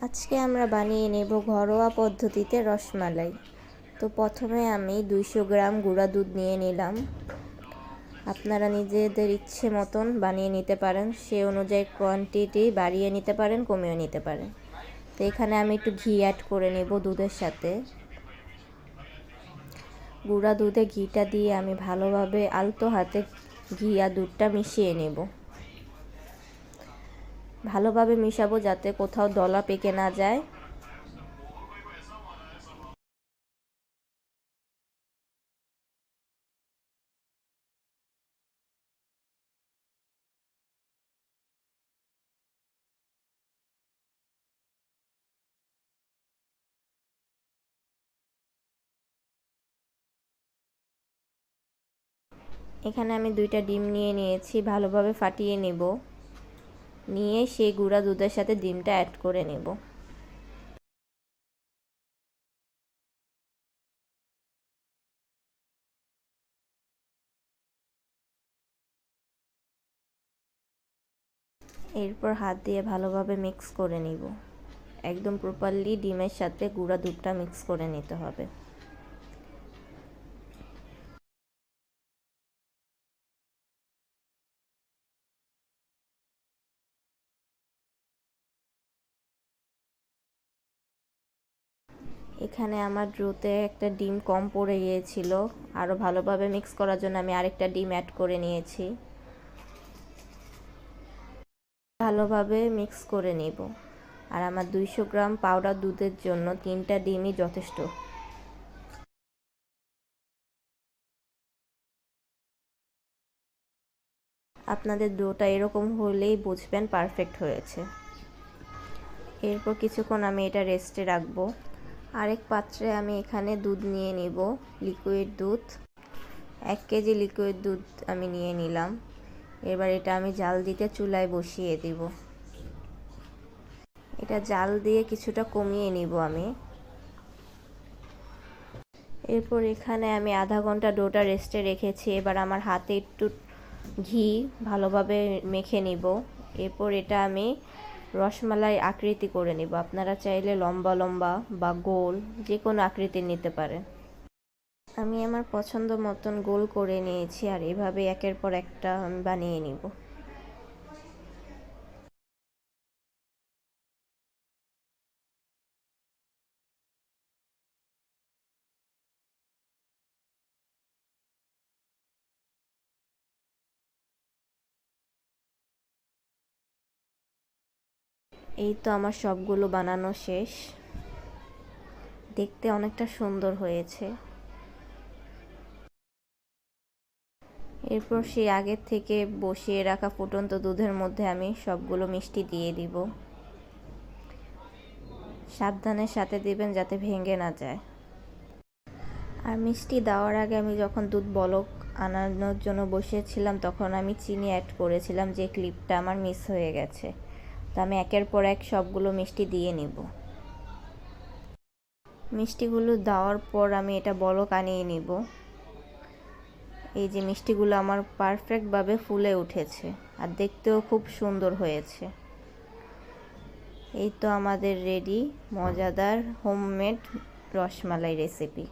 আজকে আমরা বানিয়ে নেব ঘরোয়া পদ্ধতিতে রসমালাই। তো প্রথমে আমি 200 গ্রাম গুঁড়া দুধ নিয়ে নিলাম। আপনারা নিজেদের ইচ্ছে মতন বানিয়ে নিতে পারেন, সে অনুযায়ী কোয়ান্টিটি বাড়িয়ে নিতে পারেন, কমিয়ে নিতে পারেন। তো এখানে আমি একটু ঘি অ্যাড করে নেব দুধের সাথে। গুঁড়া দুধে ঘিটা দিয়ে আমি ভালোভাবে আলতো হাতে ঘি আর দুধটা মিশিয়ে নেব। ভালোভাবে মিশাবো যাতে কোথাও দলা পেকে না যায়। এখানে আমি 2টা ডিম নিয়ে নিয়েছি, ভালোভাবে ফাটিয়ে নেব। নিয়ে সেই গুঁড়া দুধের সাথে ডিমটা অ্যাড করে নেব। এরপর হাত দিয়ে ভালোভাবে মিক্স করে নিব। একদম প্রপারলি ডিমের সাথে গুঁড়া দুধটা মিক্স করে নিতে হবে। এখানে আমার ডোতে একটা ডিম কম পড়ে গিয়েছিল, আরও ভালোভাবে মিক্স করার জন্য আমি আরেকটা ডিম অ্যাড করে নিয়েছি। ভালোভাবে মিক্স করে নেব। আর আমার 200 গ্রাম পাউডার দুধের জন্য 3টা ডিমই যথেষ্ট। আপনাদের ডোটা এরকম হলেই বুঝবেন পারফেক্ট হয়েছে। এরপর কিছুক্ষণ আমি এটা রেস্টে রাখবো। আরেক পাত্রে আমি এখানে দুধ নিয়ে নিব, লিকুইড দুধ। 1 কেজি লিকুইড দুধ আমি নিয়ে নিলাম। এবার এটা আমি জাল দিতে চুলায় বসিয়ে দিব। এটা জাল দিয়ে কিছুটা কমিয়ে নিব আমি। এরপর এখানে আমি আধা ঘন্টা ডোটা রেস্টে রেখেছি। এবার আমার হাতে একটু ঘি ভালোভাবে মেখে নিব। এরপর এটা আমি রসমালাই আকৃতি করে নিব। আপনারা চাইলে লম্বা লম্বা বা গোল যে কোনো আকৃতির নিতে পারেন। আমি আমার পছন্দ মতন গোল করে নিয়েছি, আর এভাবে একের পর একটা আমি বানিয়ে নিব। এই তো আমার সবগুলো বানানো শেষ। দেখতে অনেকটা সুন্দর হয়েছে। এরপর সেই আগের থেকে বসিয়ে রাখা ফুটন্ত দুধের মধ্যে আমি সবগুলো মিষ্টি দিয়ে দিব। সাবধানের সাথে দিবেন যাতে ভেঙে না যায়। আর মিষ্টি দেওয়ার আগে আমি যখন দুধ বলক আনানোর জন্য বসেছিলাম তখন আমি চিনি অ্যাড করেছিলাম, যে ক্লিপটা আমার মিস হয়ে গেছে। তো আমি একের পর এক সবগুলো মিষ্টি দিয়ে নিব। মিষ্টিগুলো দেওয়ার পর আমি এটা বলক আনিয়ে নিব। এই যে মিষ্টিগুলো আমার পারফেক্টভাবে ফুলে উঠেছে, আর দেখতেও খুব সুন্দর হয়েছে। এই তো আমাদের রেডি মজাদার হোমমেড রসমালাই রেসিপি।